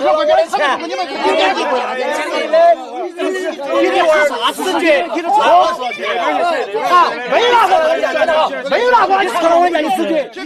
说我给你钱，你们应该不要你的啥子证据？没拿过你抢了人家的证据。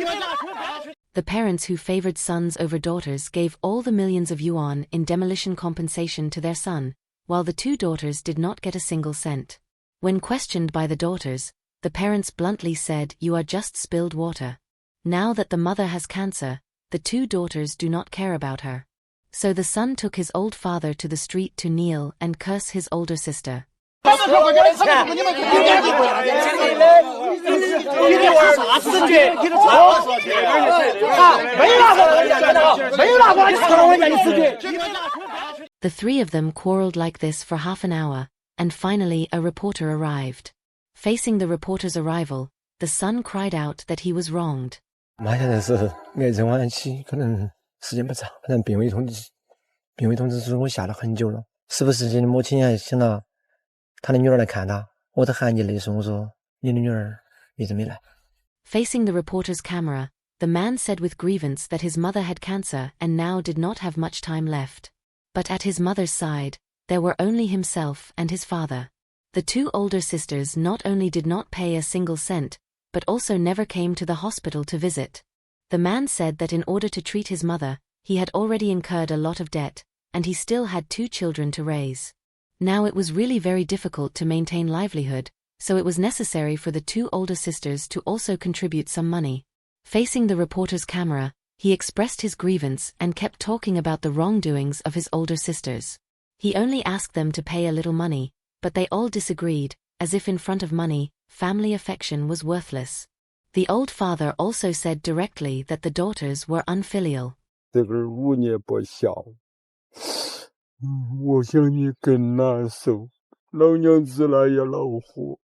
The parents who favored sons over daughters gave all the millions of yuan in demolition compensation to their son, while the two daughters did not get a single cent. When questioned by the daughters, the parents bluntly said, "You are just spilled water." Now that the mother has cancer, the two daughters do not care about her. So the son took his old father to the street to kneel and curse his older sister. The three of them quarreled like this for half an hour, and finally a reporter arrived. Facing the reporter's arrival, the son cried out that he was wronged. 妈现在是癌症晚期，可能时间不长，反正病危通知书我下了很久了，时不时间的母亲还想到他的女儿来看他，我都含着泪说，我说你的女儿一直没来。 Facing the reporter's camera, the man said with grievance that his mother had cancer and now did not have much time left. But at his mother's side, there were only himself and his father. The two older sisters not only did not pay a single cent, but also never came to the hospital to visit. The man said that in order to treat his mother, he had already incurred a lot of debt, and he still had two children to raise. Now it was really very difficult to maintain livelihood, so it was necessary for the two older sisters to also contribute some money. Facing the reporter's camera, he expressed his grievance and kept talking about the wrongdoings of his older sisters. He only asked them to pay a little money, but they all disagreed, as if in front of money, family affection was worthless. The old father also said directly that the daughters were unfilial. 这个5年不孝，我想你更难受，老娘子来也恼火。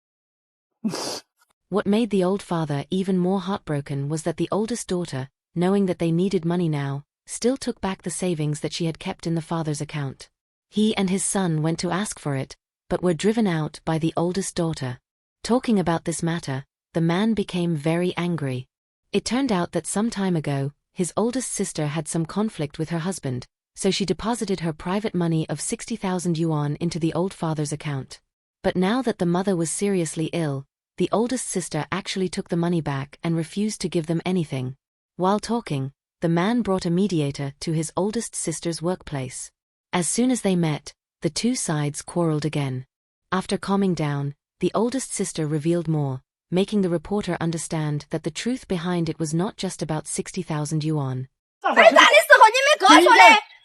What made the old father even more heartbroken was that the oldest daughter, knowing that they needed money now, still took back the savings that she had kept in the father's account. He and his son went to ask for it, but were driven out by the oldest daughter. Talking about this matter, the man became very angry. It turned out that some time ago, his oldest sister had some conflict with her husband, so she deposited her private money of 60,000 yuan into the old father's account. But now that the mother was seriously ill, the oldest sister actually took the money back and refused to give them anything. While talking, the man brought a mediator to his oldest sister's workplace. As soon as they met, the two sides quarreled again. After calming down, the oldest sister revealed more, making the reporter understand that the truth behind it was not just about 60,000 yuan.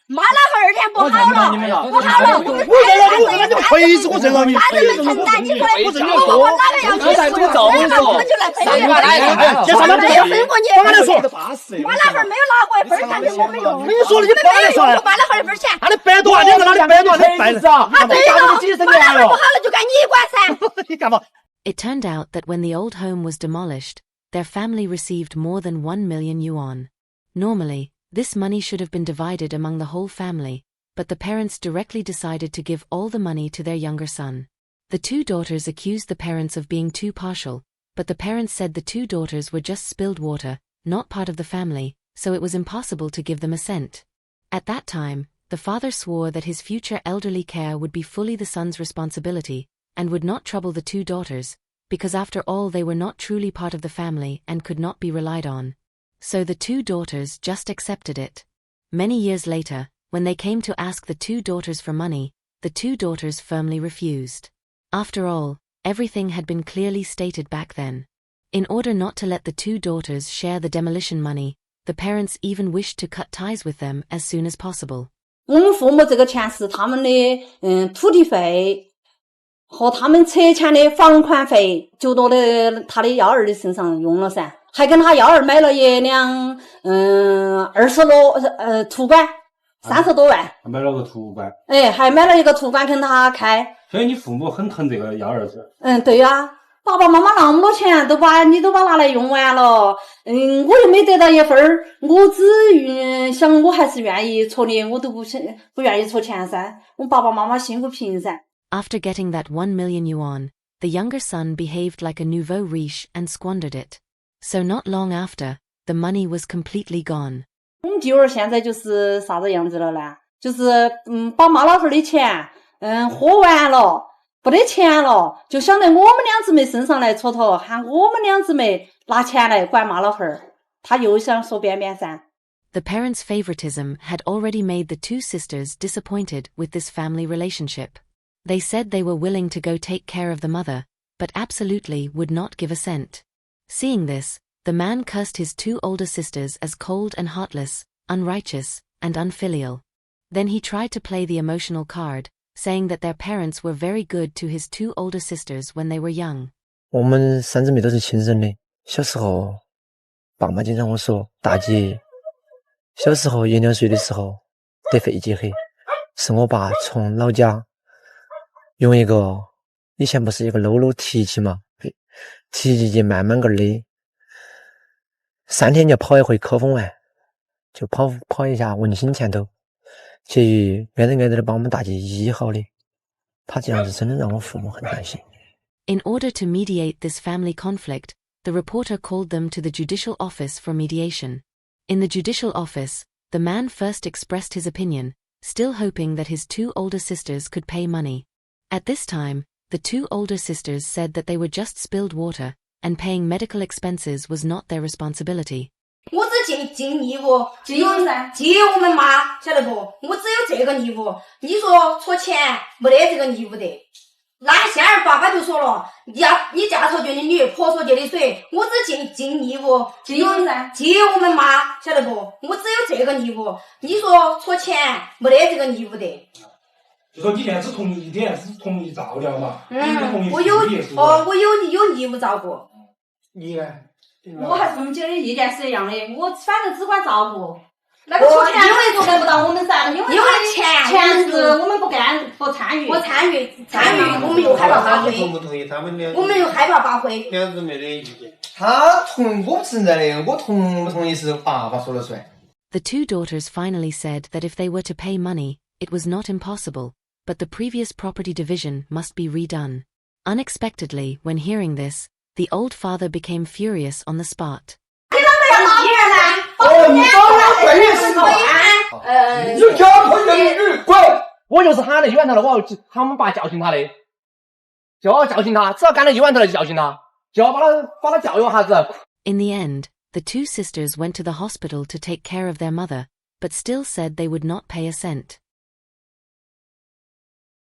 骂了2天不好了，不好了，我你赔死我认了你，他能承担你回来，我哪个要去死，我就来赔你。没有分过你，我那份没有拿过一分钱给我没用。你说的你白来说，我把那份一分钱。他的100多万，你哪里100多万的白了？他对了，我那份不好了就该你管噻。你干嘛？ It turned out that when the old home was demolished, their family received more than 1 million yuan. Normally, this money should have been divided among the whole family, but the parents directly decided to give all the money to their younger son. The two daughters accused the parents of being too partial, but the parents said the two daughters were just spilled water, not part of the family, so it was impossible to give them a cent. At that time, the father swore that his future elderly care would be fully the son's responsibility, and would not trouble the two daughters, because after all they were not truly part of the family and could not be relied on. So the two daughters just accepted it. Many years later, when they came to ask the two daughters for money, the two daughters firmly refused. After all, everything had been clearly stated back then. In order not to let the two daughters share the demolition money, the parents even wished to cut ties with them as soon as possible. 我们父母这个钱是他们的土地费和他们拆迁的房款费就到了他的幺儿的身上用了噻。 还跟他幺儿买了一辆20多途观，30多万。买了个途观。哎，还买了一个途观跟他开。所以你父母很疼这个幺儿子。对呀，爸爸妈妈那么多钱你都把拿来用完了，我又没得到一分儿，我只想我还是愿意错的，我都不愿意错钱噻，我爸爸妈妈心不平噻。After getting that 1 million yuan, the younger son behaved like a nouveau riche and squandered it. So not long after, the money was completely gone. 我们弟儿现在就是啥子样子了呢？就是把妈老汉儿的钱喝完了，不得钱了，就想在我们两姊妹身上来蹉跎，喊我们两姊妹拿钱来管妈老汉儿，他又想说边边噻。The parents' favoritism had already made the two sisters disappointed with this family relationship. They said they were willing to go take care of the mother, but absolutely would not give a cent. Seeing this, the man cursed his two older sisters as cold and heartless, unrighteous, and unfilial. Then he tried to play the emotional card, saying that their parents were very good to his two older sisters when they were young. 我们三姊妹都是亲生的，小时候爸妈经常我说，大姐小时候1、2岁的时候得肺结核，是我爸从老家用一个以前不是一个搂搂提起嘛，提起去慢慢个勒，3天就跑一回科风完，就跑一下文心前头，结余挨着的把我们大姐医好的，他这样子真的让我父母很担心。In order to mediate this family conflict, the reporter called them to the judicial office for mediation. In the judicial office, the man first expressed his opinion, still hoping that his two older sisters could pay money. At this time, the two older sisters said that they were just spilled water, and paying medical expenses was not their responsibility. 我只尽义务，接我们妈，晓得不？我只有这个义务。你说错钱，没得这个义务的。那现在爸爸就说了，你嫁错界的女，婆错界的水，我只尽义务，接我们妈，晓得不？我只有这个义务。你说错钱，没得这个义务的。就说你现在只同意一点，只同意照料嘛。我有义务照顾。你呢？我还是跟姐的意见是一样的，我反正只管照顾。那个出钱因为轮不到我们噻，因为钱是我们不干不参与，我们又害怕发挥。同不同意他们两？我们又害怕发挥。两姊妹的意见。我不存在的，我同不同意是爸爸说了算。The two daughters finally said that if they were to pay money, it was not impossible, but the previous property division must be redone. Unexpectedly, when hearing this, the old father became furious on the spot. 你家破人女滚！我就是喊了1万头了，我要喊我们爸教训他的，就要教训他，只要干了1万头了就教训他，就要把他教育一下子。In the end, the two sisters went to the hospital to take care of their mother, but still said they would not pay a cent.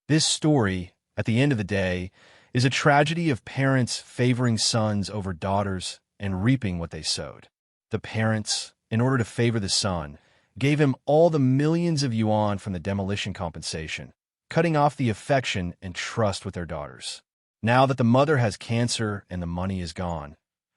This story, at the end of the day, is a tragedy of parents favoring sons over daughters and reaping what they sowed. The parents, in order to favor the son, gave him all the millions of yuan from the demolition compensation, cutting off the affection and trust with their daughters. Now that the mother has cancer and the money is gone,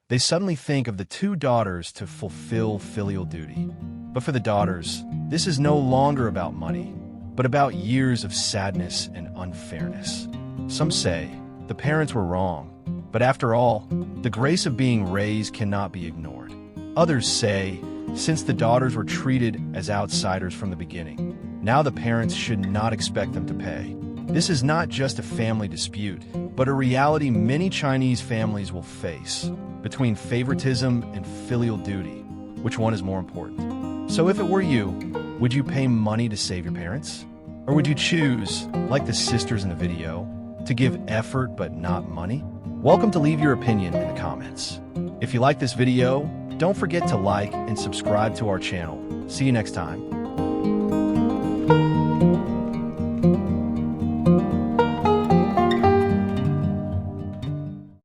they suddenly think of the two daughters to fulfill filial duty. But for the daughters, this is no longer about money, but about years of sadness and unfairness. Some say the parents were wrong, but after all, the grace of being raised cannot be ignored. Others say, since the daughters were treated as outsiders from the beginning, now the parents should not expect them to pay. This is not just a family dispute, but a reality many Chinese families will face. Between favoritism and filial duty, which one is more important? So if it were you, would you pay money to save your parents? Or would you choose, like the sisters in the video, to give effort but not money? Welcome to leave your opinion in the comments. If you like this video, don't forget to like and subscribe to our channel. See you next time.